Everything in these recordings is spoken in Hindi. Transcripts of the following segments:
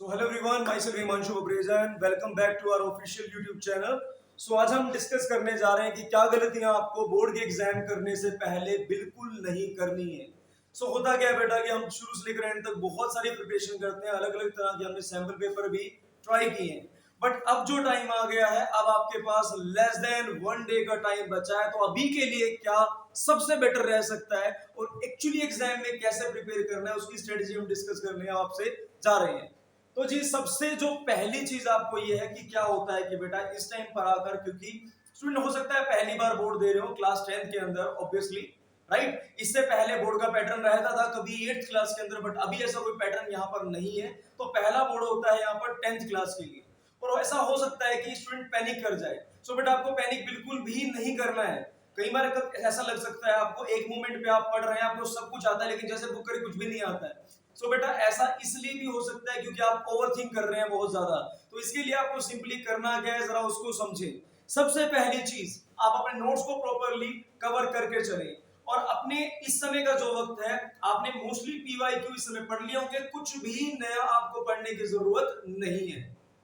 So hello everyone, myself Himanshu Babreja and welcome back to our official YouTube channel. So आज हम डिस्कस करने जा रहे हैं कि क्या गलतियां आपको बोर्ड के एग्जाम करने से पहले बिल्कुल नहीं करनी है। होता क्या है बेटा कि हम शुरू से लेकर एंड तक बहुत सारी प्रिपरेशन करते हैं, अलग अलग तरह के हमने सैंपल पेपर भी ट्राई किए हैं, बट अब जो टाइम आ गया है, अब आपके पास लेस देन 1 डे का टाइम बचा है। तो अभी के लिए क्या सबसे बेटर रह सकता है और एक्चुअली एग्जाम में कैसे प्रिपेयर करना है उसकी स्ट्रेटेजी हम डिस्कस करने आपसे जा रहे हैं। तो जी सबसे जो पहली चीज आपको ये है कि क्या होता है कि बेटा इस टाइम पर आकर, क्योंकि स्टूडेंट हो सकता है पहली बार बोर्ड दे रहे हो क्लास 10th के अंदर, ऑब्वियसली राइट। इससे पहले बोर्ड का पैटर्न रहता था कभी 8th क्लास के अंदर, बट अभी ऐसा कोई पैटर्न यहाँ पर नहीं है। तो पहला बोर्ड होता है यहाँ पर 10th क्लास के लिए, और ऐसा हो सकता है कि स्टूडेंट पैनिक कर जाए। सो बेटा आपको पैनिक बिल्कुल भी नहीं करना है। कई बार ऐसा लग सकता है आपको, एक मोमेंट पे आप पढ़ रहे हैं, आपको सब कुछ आता है, लेकिन जैसे बुक करी कुछ भी नहीं आता है। बेटा ऐसा इसलिए भी हो सकता है क्योंकि आप ओवरथिंक कर रहे हैं बहुत ज्यादा। तो इसके लिए आपको सिंपली करना क्या है, जरा उसको समझें। सबसे पहली चीज, आप अपने नोट्स को प्रॉपरली कवर करके चलें, और अपने इस समय का जो वक्त है, आपने मोस्टली पीवाईक्यू इस समय पढ़ लिए होंगे, कुछ भी नया आपको पढ़ने की जरूरत नहीं है,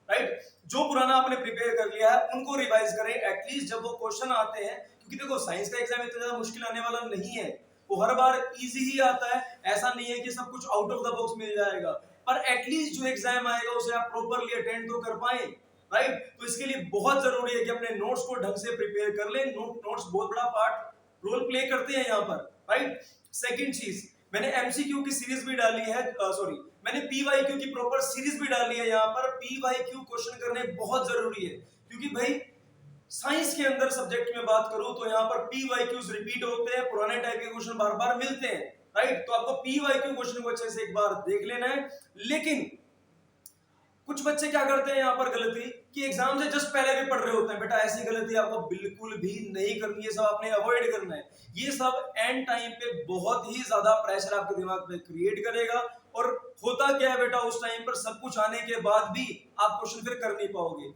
राइट। जो पुराना आपने प्रिपेयर कर लिया है उनको रिवाइज करें एटलीस्ट जब वो क्वेश्चन आते हैं, क्योंकि देखो साइंस का एग्जाम इतना ज्यादा मुश्किल आने वाला नहीं है, वो हर बार इजी ही आता है। ऐसा नहीं है कि सब कुछ आउट ऑफ द बॉक्स मिल जाएगा, पर एटलीस्ट जो एग्जाम आएगा उसे आप प्रॉपरली अटेंड तो कर पाए, राइट। तो इसके लिए बहुत जरूरी है कि अपने नोट्स को ढंग से प्रिपेयर कर लें। नोट्स बहुत बड़ा पार्ट रोल प्ले करते हैं यहाँ पर, राइट। सेकंड चीज, मैंने एमसीक्यू की सीरीज भी डाली है, सॉरी मैंने पीवाईक्यू की प्रॉपर सीरीज भी डाली है। यहाँ पर पीवाईक्यू क्वेश्चन करने बहुत जरूरी है, क्योंकि भाई साइंस के अंदर सब्जेक्ट में बात करूं तो यहाँ पर पीवाईक्यूज रिपीट होते हैं, पुराने टाइप के क्वेश्चन बार बार मिलते हैं, राइट। तो आपको पीवाईक्यू क्वेश्चन को अच्छे से एक बार देख लेना है। लेकिन कुछ बच्चे क्या करते हैं यहाँ पर गलती, कि एग्जाम से जस्ट पहले भी पढ़ रहे होते हैं। बेटा ऐसी गलती आपको बिल्कुल भी नहीं करनी है, सब आपने अवॉइड करना है। ये सब एंड टाइम पे बहुत ही ज्यादा प्रेशर आपके दिमाग पे क्रिएट करेगा, और होता क्या है बेटा, उस टाइम पर सब कुछ आने के बाद भी आप क्वेश्चन फिर कर नहीं पाओगे।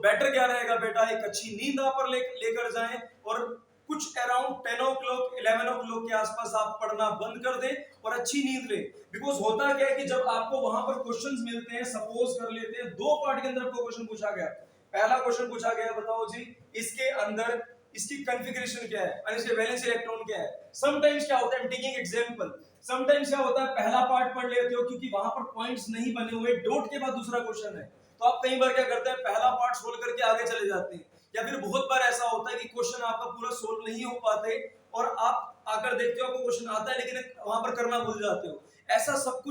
बेटर क्या रहेगा बेटा, एक अच्छी नींद आप पर लेकर जाएं, और कुछ अराउंड 10 ओ क्लॉक 11 ओ क्लॉक के आसपास आप पढ़ना बंद कर दें और अच्छी नींद लें। बिकॉज होता क्या है कि जब आपको वहां पर क्वेश्चंस मिलते हैं, सपोज कर लेते हैं 2 पार्ट के अंदर आपको क्वेश्चन पूछा गया, पहला क्वेश्चन पूछा गया, बताओ जी इसके अंदर इसकी कॉन्फ़िगरेशन क्या है और इसके वैलेंस इलेक्ट्रॉन क्या है। समटाइम्स क्या होता है, टेकिंग एग्जांपल, समटाइम्स क्या होता है, पहला पार्ट पढ़ लेते हो क्योंकि वहां पर पॉइंट्स नहीं बने हुए, डॉट के बाद दूसरा क्वेश्चन है, तो आप कई बार क्या करते हैं, पहला पार्ट सोल्व करके आगे चले जाते हैं। या फिर बहुत बार ऐसा होता है कि क्वेश्चन आपका पूरा सोल्व नहीं हो पाते, और आप आकर देखते हो आपको क्वेश्चन आता है लेकिन वहां पर करना भूल जाते हो। ऐसा सब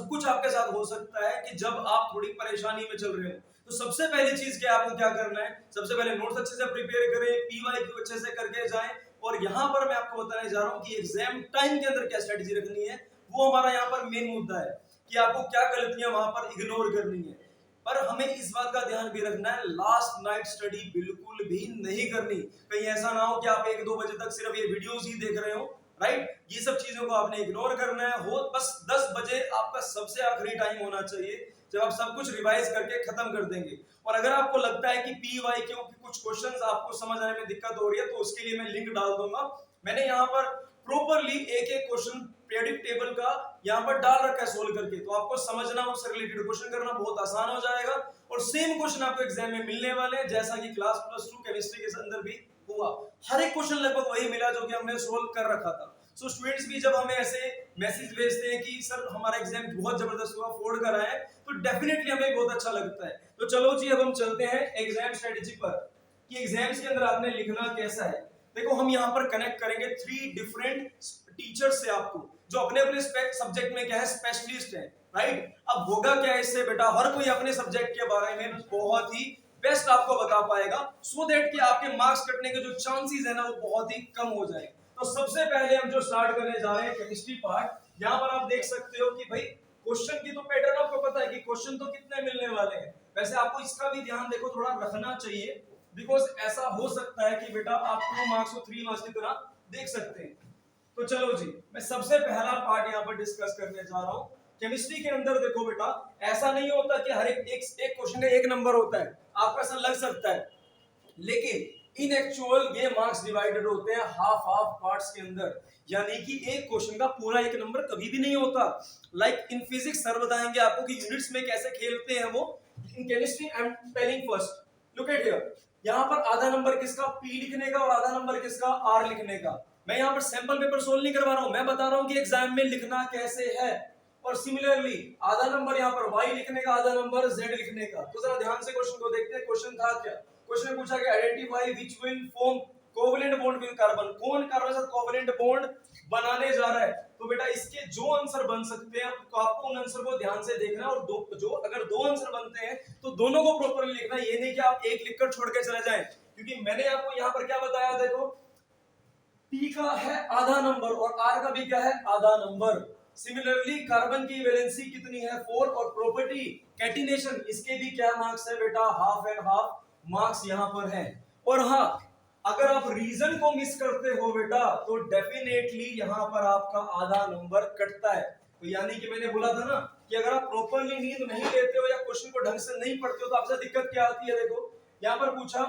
कुछ आपके साथ हो सकता है कि जब आप थोड़ी परेशानी में चल रहे हो। तो सबसे पहली चीज क्या, आपको क्या करना है, सबसे पहले नोट्स अच्छे से प्रिपेयर करें, पीवाईक्यू अच्छे से करके जाएं, और यहां पर मैं आपको बताने जा रहा हूं कि एग्जाम टाइम के अंदर क्या स्ट्रेटजी रखनी है। वो हमारा यहाँ पर मेन मुद्दा है कि आपको क्या गलतियां वहां पर इग्नोर करनी है। पर हमें इस बात का ध्यान भी रखना है, लास्ट नाइट स्टडी बिल्कुल भी नहीं करनी। कहीं ऐसा ना हो कि आप 1-2 बजे तक सिर्फ ये वीडियोस ही देख रहे हो, राइट। ये सब चीजों को आपने इग्नोर करना है। हो बस 10 बजे आपका सबसे आखिरी टाइम होना चाहिए, जब आप सब कुछ रिवाइज करके खत्म कर देंगे। और अगर आपको लगता है कि पीवाईक्यू के कुछ क्वेश्चंस आपको समझ आने में दिक्कत हो रही है, तो उसके लिए मैं लिंक डाल दूंगा। मैंने यहाँ पर प्रॉपरली एक एक क्वेश्चन पीरियडिक टेबल का यहाँ पर डाल रखा है सोल्व करके, तो आपको समझना, उससे रिलेटेड क्वेश्चन करना बहुत आसान हो जाएगा। और सेम क्वेश्चन आपको एग्जाम में मिलने वाले हैं, जैसा कि क्लास +2 केमिस्ट्री के अंदर भी हुआ। हर एक क्वेश्चन लगभग वही मिला जो कि हमने सोल्व कर रखा था। स्टूडेंट्स भी जब हमें ऐसे मैसेज भेजते हैं कि सर हमारा एग्जाम बहुत जबरदस्त हुआ, फोड़ कर आए, तो डेफिनेटली हमें बहुत अच्छा लगता है। तो चलो जी अब हम चलते हैं एग्जाम स्ट्रेटेजी पर, कि एग्जाम्स के अंदर आपने लिखना कैसा है। देखो हम यहाँ पर कनेक्ट करेंगे 3 डिफरेंट टीचर्स से आपको, जो अपने अपने सब्जेक्ट में क्या है, स्पेशलिस्ट है, राइट। अब होगा क्या इससे बेटा, हर कोई अपने सब्जेक्ट के बारे में बहुत ही बेस्ट आपको बता पाएगा, सो दैट कि आपके मार्क्स कटने के जो चांसेस है ना, वो बहुत ही कम हो जाए। तो सबसे पहले हम जो स्टार्ट करने जा रहे हैं केमिस्ट्री पार्ट, यहाँ पर आप देख सकते हो कि भाई क्वेश्चन की तो पैटर्न आपको पता है कि क्वेश्चन तो कितने मिलने वाले हैं। वैसे आपको इसका भी ध्यान देखो थोड़ा रखना चाहिए, बिकॉज ऐसा हो सकता है कि बेटा आप 2 मार्क्स और 3 मार्क्स की तरह देख सकते हैं। तो चलो जी, मैं सबसे पहला पार्ट यहाँ पर डिस्कस करने जा रहा हूँ। केमिस्ट्री के अंदर देखो बेटा, ऐसा नहीं होता कि हर एक क्वेश्चन का 1 नंबर होता है, आपको ऐसा लग सकता है, लेकिन इन एक्चुअल ये मार्क्स डिवाइडेड होते हैं हाफ हाफ पार्ट्स के अंदर, यानी कि एक क्वेश्चन का पूरा एक नंबर कभी भी नहीं होता। लाइक इन फिजिक्स सर बताएंगे आपको कि यूनिट्स में कैसे खेलते हैं वो। In chemistry I am telling first, look at here, यहाँ पर आधा नंबर किसका P लिखने का और आधा नंबर किसका R लिखने का। मैं यहाँ पर सैंपल पेपर सोल्व नहीं करवा रहा हूँ, मैं बता रहा हूँ कि एग्जाम में लिखना कैसे है। और सिमिलरली आधा नंबर यहाँ पर Y लिखने का, आधा नंबर Z लिखने का। तो जरा ध्यान से क्वेश्चन को देखते हैं। क्वेश्चन था क्या? क्वेश्चन में पूछा गया identify which will form covalent bond with carbon. कौन कार्बन के साथ कोवेलेंट बॉन्ड बनाने जा रहा है? तो बेटा इसके जो आंसर बन सकते हैं तो आपको उन आंसर को ध्यान से देखना है, और जो अगर दो आंसर बनते हैं तो दोनों को प्रॉपर्ली लिखना है। ये नहीं कि आप एक लिखकर छोड़ के चले जाएं, क्योंकि मैंने आपको यहाँ पर क्या बताया, देखो P का है आधा नंबर और R का भी क्या है, आधा नंबर। सिमिलरली कार्बन की वैलेंसी कितनी है, 4, और प्रॉपर्टी कैटिनेशन इसके भी क्या मार्क्स है बेटा, हाफ एंड हाफ मार्क्स यहाँ पर है। और हाँ, अगर आप रीजन को मिस करते हो बेटा तो डेफिनेटली यहाँ पर आपका आधा नंबर कटता है। तो यानी कि मैंने बोला था ना कि अगर आप प्रॉपर्ली नींद नहीं लेते हो या क्वेश्चन को ढंग से नहीं पढ़ते हो तो आपसे दिक्कत क्या आती है। देखो यहाँ पर पूछा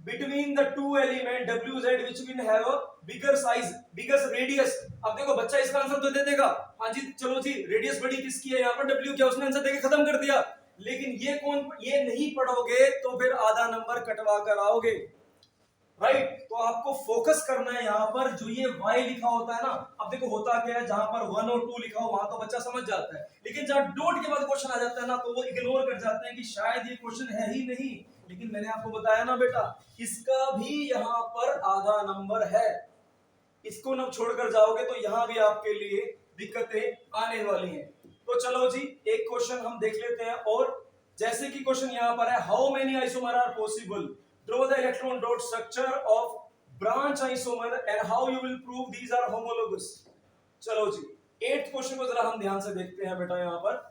between the two element WZ which will have a bigger size, bigger radius। अब देखो बच्चा इसका आंसर तो दे देगा, हाँ जी चलो जी रेडियस बड़ी किसकी है, यहाँ पर W क्या, उसने आंसर देके खत्म कर दिया। लेकिन ये कौन, ये नहीं पढ़ोगे तो फिर आधा नंबर कटवा कर आओगे, राइट। तो आपको फोकस करना है यहाँ पर, जो ये Y लिखा होता है ना। अब देखो होता क्या है, जहां पर 1 और 2 लिखा हो वहां तो बच्चा समझ जाता है, लेकिन जहां डॉट के बाद क्वेश्चन आ जाता है ना तो वो इग्नोर कर जाते हैं कि शायद ये क्वेश्चन है ही नहीं। लेकिन मैंने आपको बताया ना बेटा, इसका भी यहाँ पर आधा नंबर है। इसको न छोड़कर जाओगे तो यहाँ भी आपके लिए दिक्कतें आने वाली हैं। तो चलो जी एक क्वेश्चन हम देख लेते हैं। और जैसे कि क्वेश्चन यहाँ पर है, how many isomer are possible, draw the electron dot structure of branch isomer and how you will prove these are homologous. चलो जी 8th क्वेश्चन को जरा हम ध्यान से देखते हैं बेटा। यहाँ पर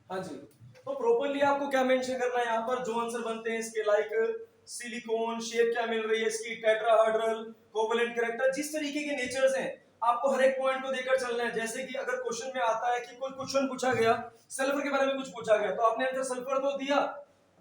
हाँ जी, तो प्रॉपर्ली आपको क्या मेंशन करना है, यहाँ पर जो आंसर बनते हैं इसके, लाइक सिलिकॉन शेप क्या मिल रही है इसकी, टेट्राहेड्रल, कोवेलेंट कैरेक्टर, जिस तरीके के नेचर्स हैं आपको हर एक पॉइंट को देकर चलना है। जैसे कि अगर क्वेश्चन में आता है कि कोई क्वेश्चन पूछा गया सल्फर के बारे में, कुछ पूछा गया तो आपने आंसर सल्फर तो दिया,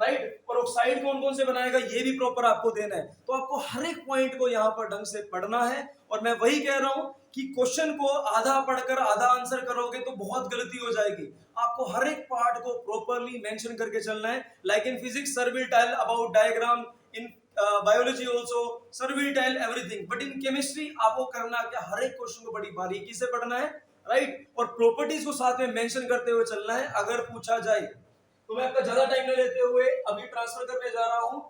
राइट। और ऑक्साइड कौन कौन से बनाएगा ये भी प्रॉपर आपको देना है। तो आपको हर एक पॉइंट को यहाँ पर ढंग से पढ़ना है। और मैं वही कह रहा हूं कि क्वेश्चन को आधा पढ़कर आधा आंसर करोगे तो बहुत गलती हो जाएगी। आपको हर एक पार्ट को प्रॉपर्ली मेंशन करके चलना है। Like in physics sir will tell about diagram, in biology also sir will tell everything, but in chemistry आपको करना क्या, हर एक क्वेश्चन को बड़ी बारीकी से पढ़ना है, राइट। और प्रॉपर्टीज को साथ में मेंशन करते हुए चलना है अगर पूछा जाए। तो मैं आपका ज्यादा टाइम न लेते हुए अभी ट्रांसफर करने जा रहा हूं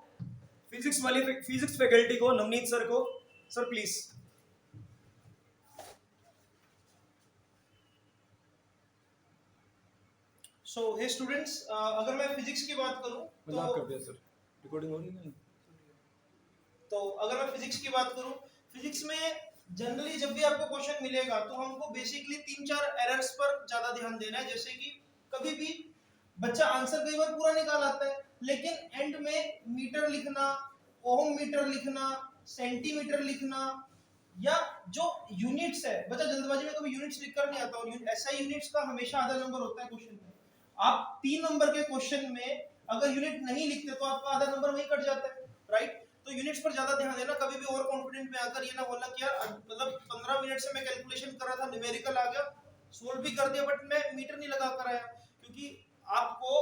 फिजिक्स फैकल्टी को, नवनीत सर को। Sir please. So hey students, अगर मैं फिजिक्स की बात करूं मजाक कर दिया सर, रिकॉर्डिंग हो रही है। तो अगर मैं फिजिक्स की बात करूं, फिजिक्स में जनरली जब भी आपको क्वेश्चन मिलेगा तो हमको बेसिकली 3-4 एरर्स पर ज्यादा ध्यान देना है। जैसे कि कभी भी बच्चा आंसर कई बार पूरा निकाल आता है लेकिन एंड में मीटर लिखना, ओम मीटर लिखना, सेंटीमीटर लिखना, या जो यूनिट्स है, बच्चा जल्दबाजी में कभी यूनिट्स लिखकर नहीं आता। और ऐसा यूनिट्स का हमेशा आधा नंबर होता है क्वेश्चन में। आप 3 नंबर के क्वेश्चन में अगर यूनिट नहीं लिखते तो आपका आधा नंबर वहीं कट जाता है, राइट। तो यूनिट्स पर ज्यादा ध्यान देना। कभी भी ओवर कॉन्फिडेंट में आकर ये ना बोलना कि यार मतलब 15 मिनट से मैं कैलकुलेशन कर रहा था, न्यूमेरिकल आ गया, सोल्व भी कर दिया, बट मैं मीटर नहीं लगा कर आया। क्योंकि आपको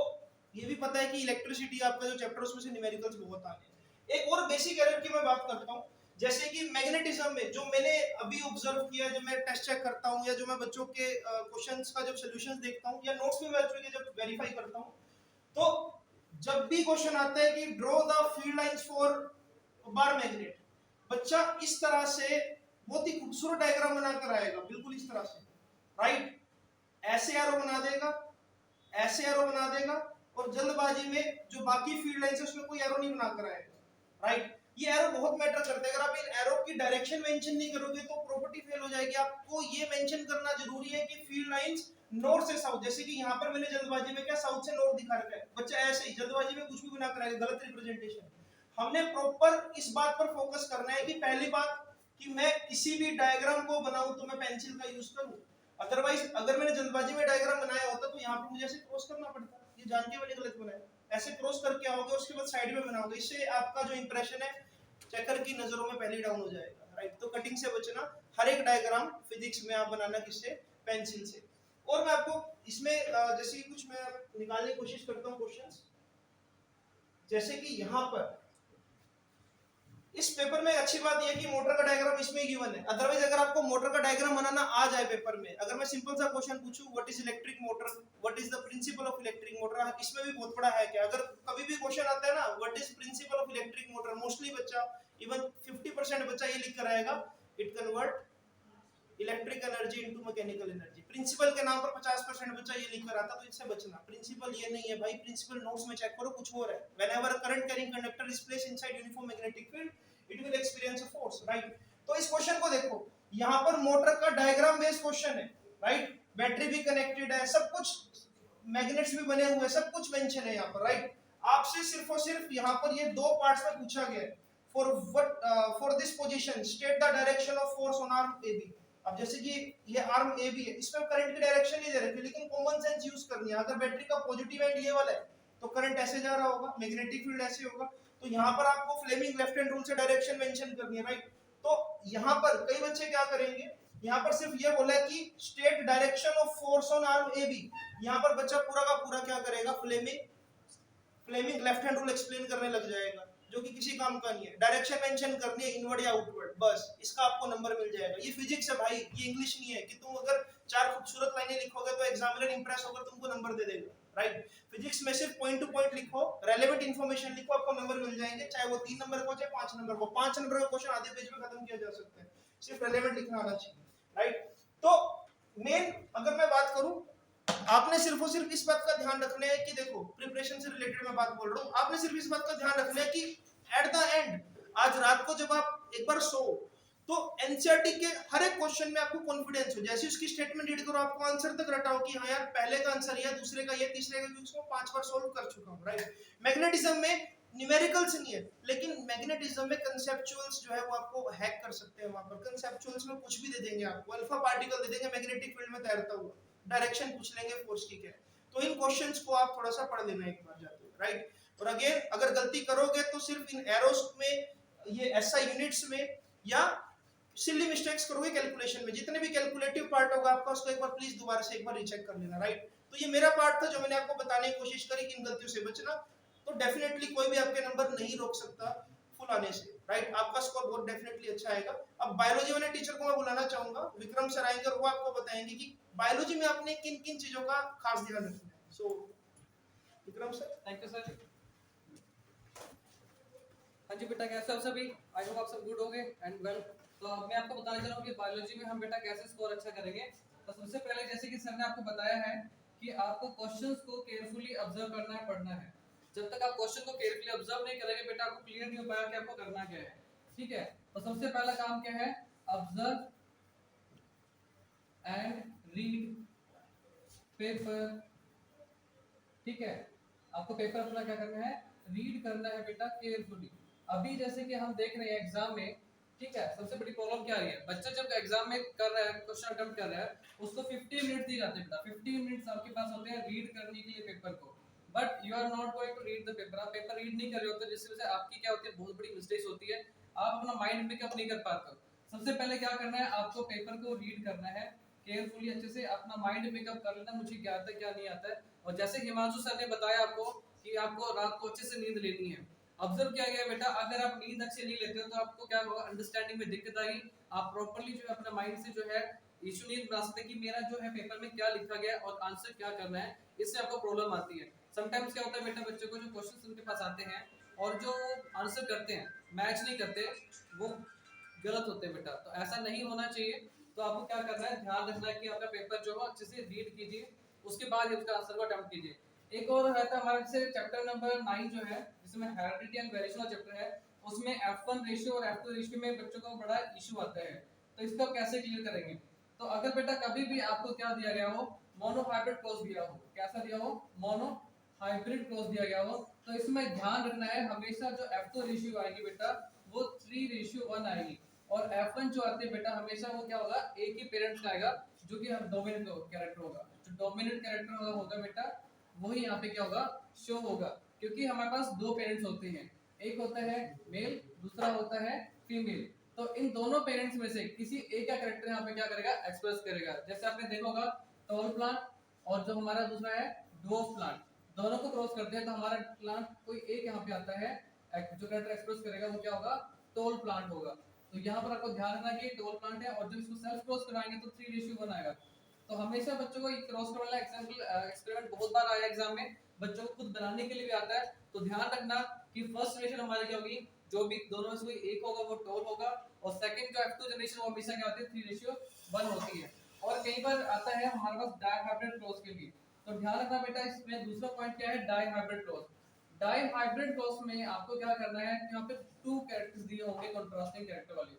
ये भी पता है कि इलेक्ट्रिसिटी आपका जो चैप्टर उसमें से न्यूमेरिकल्स बहुत आ गए। एक और बेसिक एरर की मैं बात करता हूँ, जैसे कि मैग्नेटिज्म में जो मैंने अभी ऑब्जर्व किया, जब मैं टेस्ट चेक करता हूँ या जो मैं बच्चों के क्वेश्चंस का जब सॉल्यूशंस देखता हूँ या नोट्स में बच्चों के जब वेरीफाई करता हूँ, तो जब भी क्वेश्चन आता है कि draw the field lines for bar magnet, बच्चा इस तरह से बहुत ही खूबसूरत डायग्राम बनाकर आएगा, बिल्कुल इस तरह से, राइट। ऐसे एरो बना देगा, ऐसे एरो बना देगा, और जल्दबाजी में जो बाकी फील्ड लाइंस है उसमें कोई एरो नहीं बनाकर आएगा, राइट। ये एरो बहुत मैटर करता है। अगर आप इन एरो की डायरेक्शन मेंशन नहीं करोगे तो प्रॉपर्टी फेल हो जाएगी। आपको ये मेंशन करना जरूरी है कि फील्ड लाइंस नॉर्थ से साउथ, जैसे कि यहाँ पर मैंने जल्दबाजी में क्या साउथ से नॉर्थ दिखा रखा है, बच्चा ऐसे ही जल्दबाजी में कुछ भी बना कर आएगा, गलत रिप्रेजेंटेशन। हमने प्रॉपर इस बात पर फोकस करना है कि पहली बात कि मैं किसी भी डायग्राम को बनाऊं तो मैं पेंसिल का यूज करूं। अदरवाइज अगर मैंने जल्दबाजी में डायग्राम बनाया होता तो यहाँ पर मुझे ऐसे क्रॉस करना पड़ता, ये जान के मैंने गलत बनाया, ऐसे क्रॉस करके आओगे, उसके बाद साइड में बनाओगे, इससे आपका जो इंप्रेशन है चेकर की नजरों में पहले डाउन हो जाएगा, राइट। तो कटिंग से बचना, हर एक डायग्राम फिजिक्स में आप बनाना किससे, पेंसिल से। और मैं आपको इसमें जैसे कि कुछ मैं निकालने की कोशिश करता हूँ क्वेश्चंस, जैसे कि यहाँ पर इस पेपर में अच्छी बात यह है कि मोटर का डायग्राम इसमें गिवन है। अदरवाइज अगर आपको मोटर का डायग्राम बनाना आ जाए पेपर में, अगर मैं सिंपल सा क्वेश्चन पूछूं what is electric motor, what is the principal of electric motor, इसमें भी बहुत बड़ा है क्या। अगर कभी भी क्वेश्चन आता है ना what is principle of electric motor, mostly बच्चा इवन 50% बच्चा ये लिख कर आएगा it convert electric energy into mechanical energy. Principle के नाम पर 50% बच्चा ये लिख कर आता, तो इससे बचना। प्रिंसिपल ये नहीं है भाई, प्रिंसिपल नोट्स में चेक करो, कुछ और है। Whenever current carrying conductor is placed inside uniform magnetic field it will experience a force, right. तो इस क्वेश्चन को देखो, यहाँ पर मोटर का डायग्राम बेस्ड क्वेश्चन है, राइट। बैटरी भी कनेक्टेड है, सब कुछ मैग्नेट्स भी बने हुए हैं, सब कुछ मेंशन है यहाँ पर, राइट। आपसे सिर्फ और सिर्फ यहाँ पर ये दो पार्ट्स में पूछा गया है। For this position state the direction of force on arm AB। अब जैसे कि ये आर्म AB है, इसमें करंट की डायरेक्शन नहीं दे रखी, लेकिन कॉमन सेंस यूज करनी है। अगर बैटरी का पॉजिटिव एंड ये वाला है तो करंट ऐसे जा रहा होगा, मैग्नेटिक फील्ड ऐसे होगा, तो यहाँ पर आपको फ्लेमिंग लेफ्ट हैंड रूल से डायरेक्शन मेंशन करनी है, राइट। तो यहाँ पर कई बच्चे क्या करेंगे, यहाँ पर सिर्फ ये बोला है कि state direction of force on arm AB, यहाँ पर बच्चा पूरा का पूरा क्या करेगा, Fleming left hand rule explain करने लग जाएगा, जो कि किसी काम का नहीं है। डायरेक्शन मेंशन करनी है इनवर्ड या आउटवर्ड, बस इसका आपको नंबर मिल जाएगा। ये फिजिक्स है भाई, ये इंग्लिश नहीं है कि तुम अगर 4 खूबसूरत लाइनें लिखोगे तो एग्जामिनर इंप्रेस होकर तुमको नंबर दे देगा, राइट। फिजिक्स में सिर्फ पॉइंट टू पॉइंट लिखो, रेलेवेंट इंफॉर्मेशन लिखो, आपको नंबर मिल जाएंगे, चाहे वो 3 नंबर का हो चाहे 5 नंबर का। 5 नंबर का क्वेश्चन आधे पेज में खत्म किया जा सकता है, सिर्फ रेलेवेंट लिखना आना चाहिए, राइट। तो मेन अगर मैं बात करूं, आपने सिर्फ और सिर्फ इस बात का ध्यान रखना है कि देखो प्रिपरेशन से रिलेटेड मैं बात बोल रहा हूँ, आपने सिर्फ इस बात का ध्यान रखना है कि एट द एंड आज रात को जब आप एक बार सो तो एनसीईआरटी के हर एक क्वेश्चन में आपको कॉन्फिडेंस हो, जैसे उसकी स्टेटमेंट रीड करो, आपको आंसर तक रटाओ कि हाँ यार पहले का आंसर ये, दूसरे का ये, तीसरे का भी, उसको 5 बार सोल्व कर चुका हूँ, राइट। मैग्नेटिज्म में न्यूमेरिकल्स नहीं है, लेकिन मैग्नेटिज्म में कंसेप्चुअल्स जो है वो आपको हैक कर सकते हैं। वहां पर कंसेप्चुअल्स में कुछ भी दे देंगे आपको, अल्फा पार्टिकल दे देंगे मैग्नेटिक फील्ड में तैरता हुआ, डायरेक्शन पूछ लेंगे फोर्स की क्या है। तो इन क्वेश्चंस को आप थोड़ा सा पढ़ लेना एक बार जाते हुए, राइट। और अगेन अगर गलती करोगे तो सिर्फ इन एरोस में, ये एसआई यूनिट्स में, या सिली मिस्टेक्स करोगे कैलकुलेशन में, जितने भी कैलकुलेटिव पार्ट होगा आपका उसको एक बार प्लीज दोबारा से एक बार रीचेक कर लेना, राइट। तो ये मेरा पार्ट था जो मैंने आपको बताने की कोशिश करी कि इन गलतियों से बचना। तो डेफिनेटली कोई भी आपके नंबर नहीं रोक सकता फुल आने से, राइट। आपका स्कोर बहुत डेफिनेटली अच्छा आएगा। अब बायोलॉजी वाले टीचर को मैं बुलाना चाहूंगा, विक्रम सर आएंगे और वो आपको बताएंगे कि बायोलॉजी में आपने किन किन चीजों का खास ध्यान रखना है। So Vikram sir. Thank you sir. हाँ जी बेटा, कैसे हो सभी? आई होप आप सब गुड होंगे एंड वेल। तो मैं आपको बताना चाह रहा हूँ कि बायोलॉजी में हम बेटा कैसे स्कोर अच्छा करेंगे। तो सबसे पहले जैसे कि सर ने आपको बताया है कि आपको क्वेश्चंस को केयरफुली ऑब्जर्व करना है, पढ़ना है। जब तक आप क्वेश्चन को केयरफुली ऑब्जर्व नहीं करेंगे बेटा, आपको क्लियर नहीं हो पाएगा कि आपको करना क्या है, ठीक है। तो सबसे पहला काम क्या है, ऑब्जर्व एंड रीड पेपर, ठीक है। आपको पेपर अपना क्या करना है, रीड करना है बेटा केयरफुली। अभी जैसे कि हम देख रहे हैं एग्जाम में, ठीक है, सबसे बड़ी प्रॉब्लम क्या आ रही है, बच्चा जब एग्जाम में कर रहा है, क्वेश्चन अटेम्प्ट कर रहा है, उसको 50 मिनट दिए जाते हैं बेटा। 50 मिनट्स आपके पास होते हैं रीड करने के लिए पेपर को, but you are not going to read the paper. आप पेपर रीड नहीं कर रहे होते, जिसकी वजह से आपकी क्या होती है, बहुत बड़ी मिस्टेक्स होती है, आप अपना माइंड मेकअप नहीं कर पाते हो। सबसे पहले क्या करना है, आपको पेपर को रीड करना है केयरफुली, अच्छे से अपना माइंड मेकअप कर लेना, मुझे क्या आता है क्या नहीं आता है। और जैसे हिमांशु सर ने बताया आपको कि आपको रात को अच्छे से नींद लेनी है, ऑब्जर्व किया गया बेटा, अगर आप नींद अच्छे नहीं लेते हो तो आपको क्या होगा, अंडरस्टैंडिंग में दिक्कत आएगी। आप प्रॉपर्ली जो है अपने माइंड से जो है इशू नहीं बना सकते कि मेरा जो है पेपर में क्या लिखा गया और आंसर क्या करना है, इससे आपको प्रॉब्लम आती है। समटाइम्स क्या होता है बेटा, बच्चों को जो क्वेश्चंस उनके पास आते हैं और जो आंसर करते हैं मैच नहीं करते, वो गलत होते हैं बेटा। तो ऐसा नहीं होना चाहिए। तो आपको क्या करना है, ध्यान रखना है कि आपका पेपर जो है अच्छे से रीड कीजिए, उसके बाद उसका आंसर को अटेम्प्ट कीजिए। एक और रहता है हमारा जैसे चैप्टर नंबर 9 जो है, जिसमें हेरिडिटी एंड वेरिएशन चैप्टर है, उसमें F1 रेशियो और F2 रेशियो में बच्चों को बड़ा इशू आता है। तो इसको कैसे क्लियर करेंगे, तो अगर बेटा कभी भी आपको क्या दिया गया हो, मोनो हाइब्रिड क्लोज दिया हो, कैसा दिया हो, मोनो हाइब्रिड क्लोज दिया गया हो, तो इसमें ध्यान रखना है हमेशा जो F2 रेशियो आएगी बेटा वो 3:1 आएगी, और F1 जो आते हैं बेटा हमेशा वो क्या होगा, एक ही पेरेंट्स का आएगा, जो कि डोमिनेंट कैरेक्टर होगा। जो डोमिनेंट कैरेक्टर होगा बेटा वही यहाँ पे क्या होगा, शो होगा। क्योंकि हमारे पास दो पेरेंट्स होते हैं, एक होता है मेल, दूसरा होता है फीमेल। तो इन दोनों पेरेंट्स में से किसी एक का कैरेक्टर यहाँ पे क्या करेगा, एक्सप्रेस करेगा। जैसे आपने देखा होगा टॉल प्लांट और जो हमारा दूसरा है ड्वार्फ प्लांट, दोनों को क्रॉस करते हैं तो हमारा प्लांट कोई एक यहाँ पे आता है, जो कैरेक्टर एक्सप्रेस करेगा वो क्या होगा, टॉल प्लांट होगा। तो यहाँ पर आपको ध्यान रखना कि टॉल प्लांट है, और जब इसको सेल्फ क्रॉस कराएंगे तो 3:1 आएगा। तो हमेशा बच्चों को क्रॉस करने वाला एक्सपेरिमेंट बहुत बार आया एग्जाम में, बच्चों को खुद बनाने के लिए भी आता है। तो ध्यान रखना कि फर्स्ट जनरेशन हमारी क्या होगी, जो भी दोनों में से कोई एक होगा वो टॉल होगा, और सेकंड जो F2 जनरेशन वो हमेशा क्या होती है, 3:1 होती है। और कई बार आता है हमारे पास डाइहाइब्रिड क्रॉस के लिए। तो ध्यान रखना बेटा, इसमें दूसरा पॉइंट क्या है, डाइहाइब्रिड क्रॉस। डाइहाइब्रिड क्रॉस में आपको क्या करना है कि यहाँ पे 2 कैरेक्टर्स दिए होंगे, कंट्रास्टिंग कैरेक्टर वाले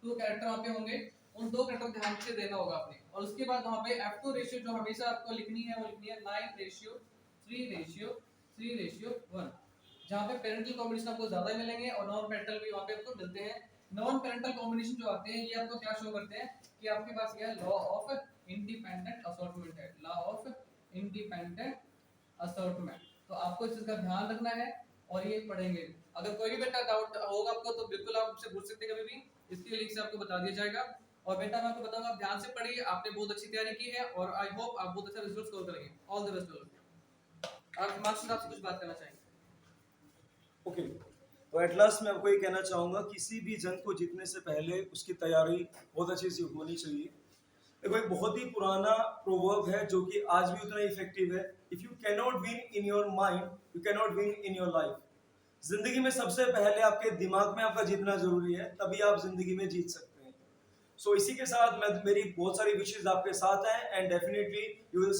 2 कैरेक्टर वहाँ पे होंगे, उन 2 कैरेक्टर ध्यान से देना होगा आपने। और उसके बाद वहाँ पे F2 रेशियो जो हमेशा आपको लिखनी है वो लिखनी है 9:3:1, जहाँ पे पेरेंटल कॉम्बिनेशन आपको ज्यादा मिलेंगे और नॉन पेरेंटल भी वहाँ पे आपको मिलते हैं। नॉन पेरेंटल कॉम्बिनेशन जो आते हैं ये आपको क्या शो करते हैं कि आपके पास क्या है, लॉ ऑफ इंडिपेंडेंट असॉर्टमेंट है, लॉ ऑफ इंडिपेंडेंट असॉर्टमेंट। तो आपको इस चीज का ध्यान रखना है और ये पढ़ेंगे। अगर कोई भी बेटा डाउट होगा आपको तो बिल्कुल आप मुझसे पूछ सकते हैं कभी भी, इसके लिंक से आपको बता दिया जाएगा। और बेटा मैं आपको बताऊंगा, आप ध्यान से पढ़िए, आपने बहुत अच्छी तैयारी की है और आई होप आप बहुत अच्छा रिजल्ट स्कोर करेंगे। All the best. आप हिमांशु साहब से कुछ बात करना चाहेंगे? ओके, तो एट लास्ट मैं आपको ये कहना चाहूँगा, किसी भी जंग को जीतने से पहले उसकी तैयारी बहुत अच्छी सी होनी चाहिए। देखो, एक बहुत ही पुराना प्रोवर्ब है जो कि आज भी उतना इफेक्टिव है, if you can not win in your mind you can not win in your life. जिंदगी में सबसे पहले आपके दिमाग में आपका जीतना जरूरी है, तभी आप जिंदगी में जीत सकते हैं। सो इसी के साथ मैं मेरी बहुत सारी विशेष आपके साथ हैं, and definitely you will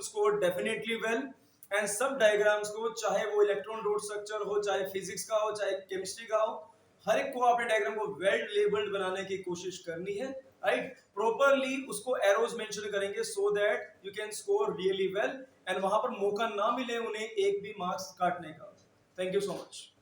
score definitely well. And सब डायग्राम्स को, चाहे वो इलेक्ट्रॉन डॉट स्ट्रक्चर हो, चाहे फिजिक्स का हो, चाहे केमिस्ट्री का हो, हर एक को आपने डायग्राम को वेल लेबल्ड बनाने की कोशिश करनी है, राइट। प्रॉपरली उसको एरोज मेंशन करेंगे so that you can score really well, and वहां पर मौका ना मिले उन्हें एक भी मार्क्स काटने का। Thank you so much.